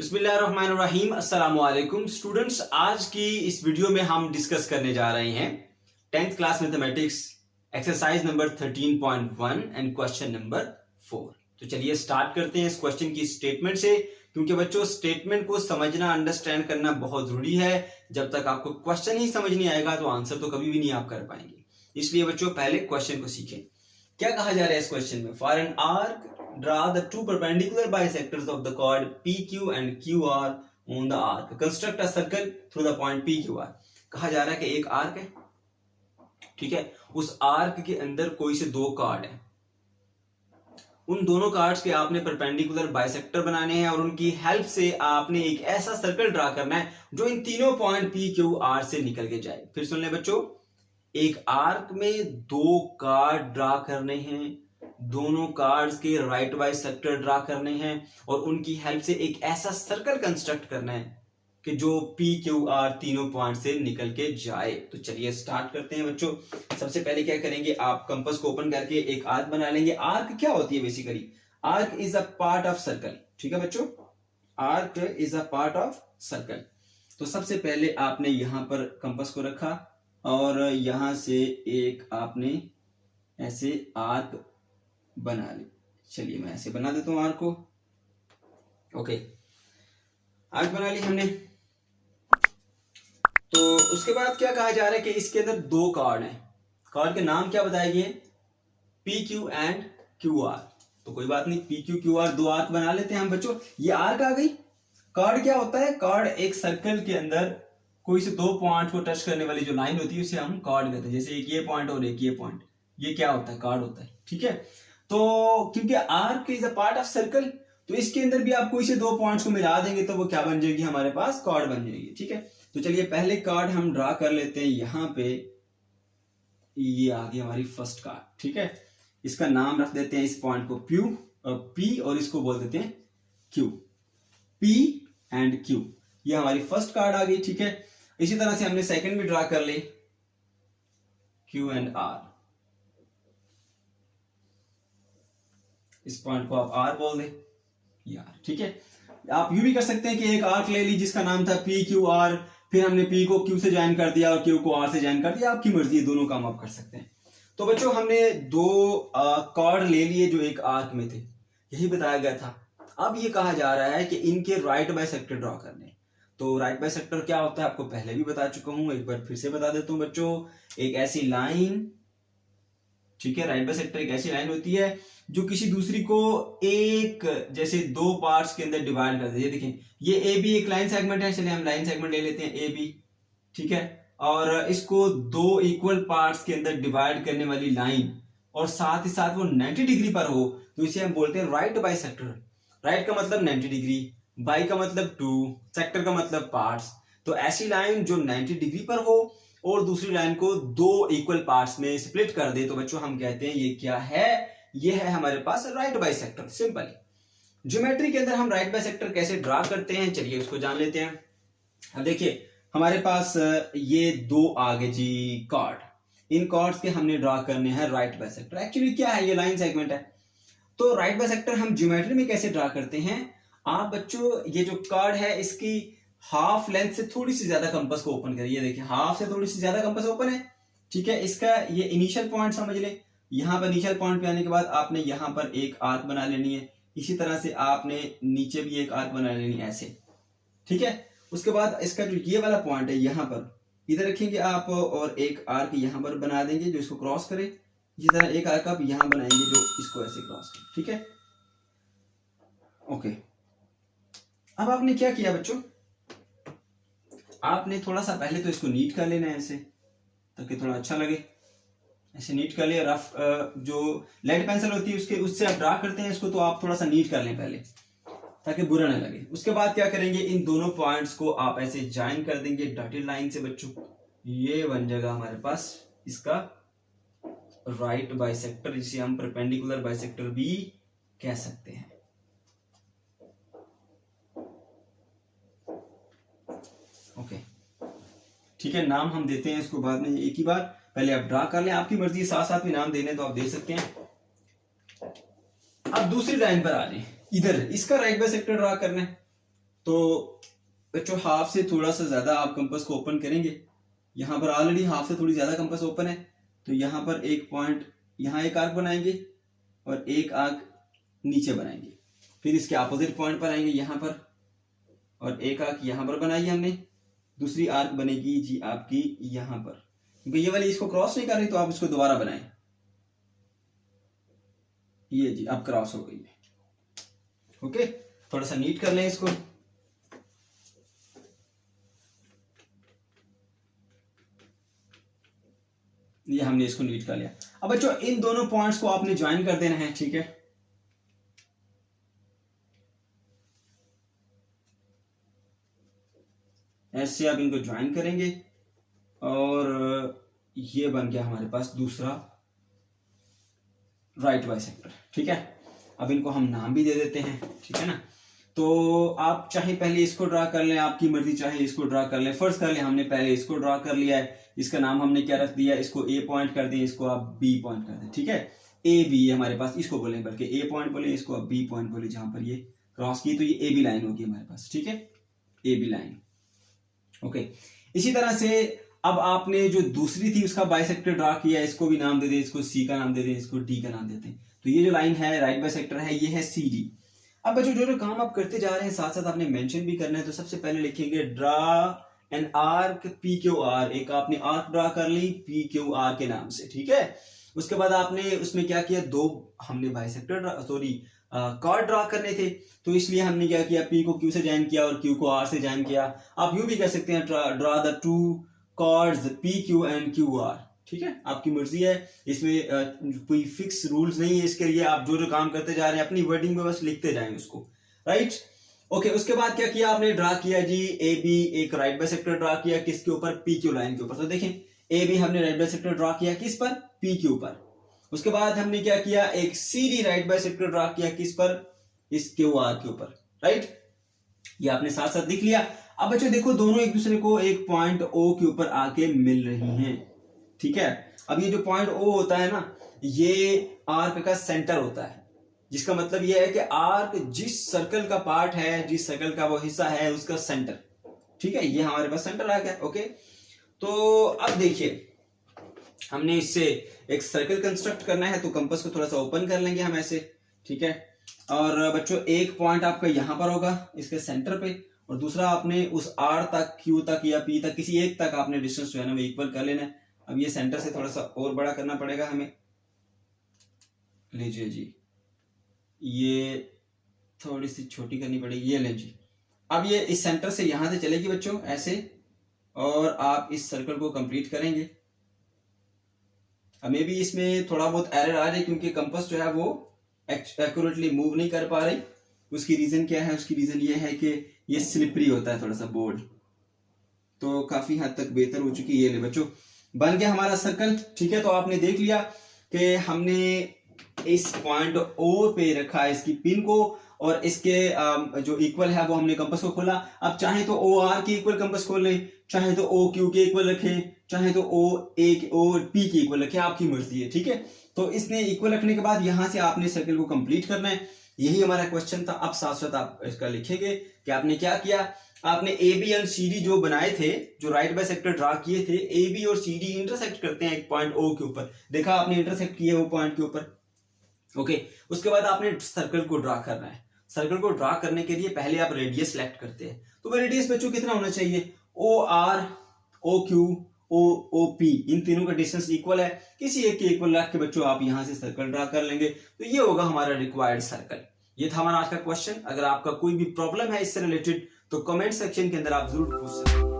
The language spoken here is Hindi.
बिस्मिल्लाहिर्रहमानिर्रहीम। अस्सलाम वालेकुम स्टूडेंट्स, आज की इस वीडियो में हम डिस्कस करने जा रहे हैं 10th class mathematics exercise number 13.1 and question number 4। तो चलिए स्टार्ट करते हैं इस क्वेश्चन की स्टेटमेंट से, क्योंकि बच्चों स्टेटमेंट को समझना अंडरस्टैंड करना बहुत जरूरी है। जब तक आपको क्वेश्चन ही समझ नहीं आएगा तो आंसर तो कभी भी नहीं आप कर पाएंगे। इसलिए बच्चों पहले क्वेश्चन को सीखें। क्या कहा जा रहा है इस क्वेश्चन में? For an arc draw the two perpendicular bisectors of the chord PQ and QR on the arc. Construct a circle through the point PQR. कहा जा रहा है कि एक आर्क है, ठीक है, उस आर्क के अंदर कोई से दो कार्ड है। उन दोनों कार्ड्स के आपने परपेंडिकुलर बाइसेक्टर बनाने हैं और उनकी हेल्प से आपने एक ऐसा सर्कल ड्रा करना है जो इन तीनों पॉइंट PQR से निकल के जाए। फिर सुन ले बच्चों, एक आर्क में दो कार्ड ड्रा करने हैं, दोनों कार्ड्स के राइट बाइसेक्टर ड्रा करने हैं और उनकी हेल्प से एक ऐसा सर्कल कंस्ट्रक्ट करना है कि जो PQR तीनों पॉइंट से निकल के जाए। तो चलिए स्टार्ट करते हैं बच्चों। सबसे पहले क्या करेंगे, आप कंपास को ओपन करके एक आर्क बना लेंगे। आर्क क्या होती है basically? Arc is a part of circle. ठीक है बच्चों, arc is a part of circle. तो सबसे पहले आपने यहां पर कंपास को रखा और यहां से एक आपने ऐसे आर्क बना ली। चलिए मैं ऐसे बना देता हूं आर्क को। ओके, आर्क बना ली हमने। तो उसके बाद क्या कहा जा रहा है कि इसके अंदर दो कार्ड हैं। कार्ड के नाम क्या बताए गए? PQ and QR। तो कोई बात नहीं, PQ QR दो आर्क बना लेते हैं हम बच्चों। ये आर्क आ गई। कार्ड क्या होता है? कार्ड एक सर्कल के अंदर कोई से दो पॉइंट को टच करने वाली जो लाइन होती है उसे हम कार्ड कहते हैं। जैसे एक ये पॉइंट और एक ये पॉइंट, ये क्या होता है? कार्ड होता है। ठीक है, तो क्योंकि arc is a part of circle तो इसके अंदर भी आप कोई से दो पॉइंट्स को मिला देंगे तो वो क्या बन जाएगी? हमारे पास कार्ड बन जाएगी। ठीक है, तो चलिए पहले कार्ड हम ड्रा कर लेते हैं। यहां पे ये आ गई हमारी फर्स्ट कार्ड। ठीक है, इसका नाम रख देते हैं इस पॉइंट को P और इसको बोल देते हैं Q। P एंड Q, ये हमारी फर्स्ट कार्ड आ गई। ठीक है, इसी तरह से हमने सेकंड भी ड्रा कर ले, Q एंड R। इस पॉइंट को आप R बोल दे यार। ठीक है, आप यू भी कर सकते हैं कि एक आर्क ले ली जिसका नाम था PQR, फिर हमने P को Q से ज्वाइन कर दिया और Q को R से ज्वाइन कर दिया। आपकी मर्जी है, दोनों काम आप कर सकते हैं। तो बच्चों हमने दो कार्ड ले लिए जो एक आर्क में थे, यही बताया गया था। अब ये कहा जा रहा है कि इनके राइट बाइसेक्टर ड्रॉ करने। तो राइट बाइसेक्टर क्या होता है आपको पहले भी बता चुका हूं, एक बार फिर से बता देता हूं बच्चों। एक ऐसी लाइन, ठीक है, राइट बाइसेक्टर एक ऐसी लाइन होती है जो किसी दूसरी को एक जैसे दो पार्ट्स के अंदर डिवाइड कर दे। ये देखें, ये AB एक लाइन सेगमेंट है। चलिए हम लाइन सेगमेंट ले लेते हैं AB। ठीक है, और इसको दो इक्वल पार्ट्स के अंदर डिवाइड करने वाली लाइन और साथ ही साथ वो 90 डिग्री पर हो तो इसे हम बोलते हैं राइट बाइसेक्टर। राइट का मतलब 90 डिग्री, बाई का मतलब 2, सेक्टर का मतलब पार्ट्स। तो ऐसी लाइन जो 90 डिग्री पर हो और दूसरी लाइन को दो इक्वल पार्ट्स में स्प्लिट कर दे तो बच्चों हम कहते हैं ये क्या है? ये है हमारे पास राइट बाइसेक्टर। सिंपल। ज्योमेट्री के अंदर हम राइट बाइसेक्टर कैसे ड्रा करते हैं, चलिए उसको जान लेते हैं। अब देखिए हमारे पास ये दो आ गए जी कार्ड। इन कार्ड्स के हमने ड्रा करने हैं राइट बाइसेक्टर। एक्चुअली क्या है, ये लाइन सेगमेंट है। तो राइट बाइसेक्टर हम ज्योमेट्री में कैसे ड्रा करते हैं? आप बच्चों ये जो कार्ड है इसकी हाफ लेंथ से थोड़ी सी ज्यादा कंपास को ओपन करिए। देखिए हाफ से थोड़ी सी ज्यादा कंपास ओपन है। ठीक है, इसका ये इनिशियल पॉइंट समझ ले। यहां पर इनिशियल पॉइंट पे आने के बाद आपने यहां पर एक आर्क बना लेनी है। इसी तरह से आपने नीचे भी एक आर्क बना लेनी है ऐसे। ठीक है, उसके बाद इसका जो ये वाला पॉइंट है यहां पर इधर रखेंगे आप और एक आर्क यहां पर बना देंगे जो इसको क्रॉस करे। इसी तरह एक आर्क आप यहां बनाएंगे जो इसको ऐसे क्रॉस करे। ठीक है, ओके। अब आपने क्या किया बच्चों, आपने थोड़ा सा पहले तो इसको नीट कर लेना है ऐसे ताकि थोड़ा अच्छा लगे। ऐसे नीट कर लिया। रफ जो लेड पेंसिल होती है उससे आप ड्रा करते हैं इसको, तो आप थोड़ा सा नीट कर लें पहले ताकि बुरा ना लगे। उसके बाद क्या करेंगे, इन दोनों पॉइंट्स को आप ऐसे ज्वाइन कर देंगे डॉटेड लाइन से बच्चों। ये बन जाएगा हमारे पास इसका राइट बाइसेक्टर, जिसे हम परपेंडिकुलर बाइसेक्टर भी कह सकते हैं। ओके, ठीक है, नाम हम देते हैं इसको बाद में एक ही बार। पहले आप ड्रा कर लें, आपकी मर्जी, साथ साथ भी नाम देने तो आप दे सकते हैं। अब दूसरी लाइन पर आ जाए, इधर इसका राइट बाइसेक्टर ड्रा करना है। तो बच्चों हाफ से थोड़ा सा ज्यादा आप कंपास को ओपन करेंगे, यहाँ पर ऑलरेडी हाफ से थोड़ी ज्यादा कंपास ओपन है, तो यहाँ पर एक पॉइंट, यहाँ एक आर्क बनाएंगे और एक आर्क नीचे बनाएंगे, फिर इसके अपोजिट पॉइंट पर आएंगे यहाँ पर और एक आर्क यहाँ पर बनाई हमने, दूसरी आर्क बनेगी जी आपकी यहाँ पर, क्योंकि ये वाली इसको क्रॉस नहीं कर रही तो आप इसको दोबारा बनाएं, ये जी अब क्रॉस हो गई है। ओके, थोड़ा सा नीट कर लें इसको। ये हमने इसको नीट कर लिया। अब बच्चों इन दोनों पॉइंट्स को आपने ज्वाइन कर देना है, ठीक है। ऐसे आप इनको ज्वाइन करेंगे और ये बन गया हमारे पास दूसरा राइट बाइसेक्टर, ठीक है। अब इनको हम नाम भी दे देते हैं, ठीक है ना। तो आप चाहे पहले इसको ड्रा कर लें, आपकी मर्जी, चाहे इसको ड्रा कर लें। फर्स्ट कर लें, हमने पहले इसको ड्रा कर लिया है, इसका नाम हमने क्या रख दिया, इसको ए पॉइंट कर दें, इसको आप बी पॉइंट कर दें, ठीक है। ए बी हमारे पास, इसको बोलें बल्कि ए पॉइंट बोले, इसको आप बी पॉइंट बोले, जहां पर ये क्रॉस की तो ये ए बी लाइन होगी हमारे पास, ठीक है, ए बी लाइन। ओके, इसी तरह से अब आपने जो दूसरी थी उसका बाइसेक्टर ड्रा किया, इसको भी नाम दे दें, इसको सी का नाम दे दें, इसको डी का नाम देते हैं। तो ये जो लाइन है राइट बाइसेक्टर है, ये है सी डी। अब बच्चों जो काम आप करते जा रहे हैं साथ साथ आपने मेंशन भी करना है। तो सबसे पहले लिखेंगे draw an arc P Q R, एक आपने आर्क ड्रा कर ली पी क्यू आर के नाम से, ठीक है। उसके बाद आपने उसमें क्या किया, दो हमने बाइसेक्टर सॉरी कॉर्ड ड्रा करने थे, तो इसलिए हमने क्या किया, पी को क्यू से ज्वाइन किया और क्यू को आर से ज्वाइन किया। आप यूं भी कर सकते हैं, draw the two chords P Q and Q R, ठीक है, आपकी मर्जी है, इसमें कोई फिक्स रूल्स नहीं है इसके लिए। आप जो जो काम करते जा रहे हैं अपनी वर्डिंग में बस लिखते जाएं उसको, राइट। ओके, उसके बाद क्या किया आपने, ड्रा किया जी ए बी, एक राइट बाइसेक्टर ड्रा किया किसके ऊपर, पी क्यू लाइन के ऊपर। तो देखें ए बी हमने राइट बाइसेक्टर ड्रा किया किस पर, पी क्यू पर। उसके बाद हमने क्या किया, एक C D right bisector draw किया किस पर, इस क्यू आर के ऊपर, राइट। ये आपने साथ साथ लिख लिया। अब बच्चों देखो दोनों एक दूसरे को एक पॉइंट ओ के ऊपर आके मिल रही हैं, ठीक है। अब ये जो पॉइंट ओ होता है ना, ये आर्क का सेंटर होता है, जिसका मतलब ये है कि आर्क जिस सर्कल का पार्ट है, जिस सर्कल का वो हिस्सा है, उसका सेंटर, ठीक है। ये हमारे पास सेंटर आ गया। ओके, तो अब देखिए हमने इससे एक सर्कल कंस्ट्रक्ट करना है, तो कंपास को थोड़ा सा ओपन कर लेंगे हम ऐसे, ठीक है। और बच्चों एक पॉइंट आपका यहां पर होगा इसके सेंटर पे, और दूसरा आपने उस आर तक, क्यू तक या पी तक, किसी एक तक आपने डिस्टेंस जो है ना वो इक्वल कर लेना है। अब ये सेंटर से थोड़ा सा और बड़ा करना पड़ेगा हमें, लीजिए जी, ये थोड़ी सी छोटी करनी पड़ेगी, ये लें जी। अब ये इस सेंटर से यहां से चलेगी बच्चों ऐसे, और आप इस सर्कल को कंप्लीट करेंगे। अब मे भी इसमें थोड़ा बहुत एरर आ रही है क्योंकि कंपास जो है वो एक्यूरेटली मूव नहीं कर पा रही। उसकी रीजन क्या है, उसकी रीजन ये है कि ये स्लिपरी होता है थोड़ा सा बोर्ड, तो काफी हद तक बेहतर हो चुकी है। ये ले बच्चों बन गया हमारा सर्कल, ठीक है। तो आपने देख लिया कि हमने इस पॉइंट ओ पे रखा है इसकी पिन को, और इसके जो इक्वल है वो हमने कंपास को खोला। अब चाहे तो ओ आर के इक्वल कंपास खोल लें, चाहे तो ओ क्यू के इक्वल रखें, चाहे तो ओ ए ओ पी के इक्वल रखें, आपकी मर्जी है, ठीक है। तो इसने इक्वल रखने के बाद यहां से आपने सर्कल को कंप्लीट करना है, यही हमारा क्वेश्चन था। अब साथ साथ आप इसका लिखेंगे कि आपने क्या किया, आपने A B and C D जो बनाए थे, जो राइट बाइसेक्टर ड्रा किए थे, ए बी और सी डी इंटरसेक्ट करते हैं एक पॉइंट ओ के ऊपर, देखा आपने इंटरसेक्ट किया वो पॉइंट के ऊपर। ओके, उसके बाद आपने सर्कल को ड्रा करना है। सर्कल को ड्रा करने के लिए पहले आप रेडियस सेलेक्ट करते हैं, तो वो रेडियस बच्चों कितना होना चाहिए, O R, O Q, O P, इन तीनों का डिस्टेंस इक्वल है, किसी एक के इक्वल रख के बच्चों आप यहां से सर्कल ड्रा कर लेंगे, तो ये होगा हमारा रिक्वायर्ड सर्कल। ये था हमारा आज का क्वेश्चन। अगर आपका कोई भी प्रॉब्लम है इससे रिलेटेड तो कमेंट सेक्शन के अंदर आप जरूर पूछ सकते हैं।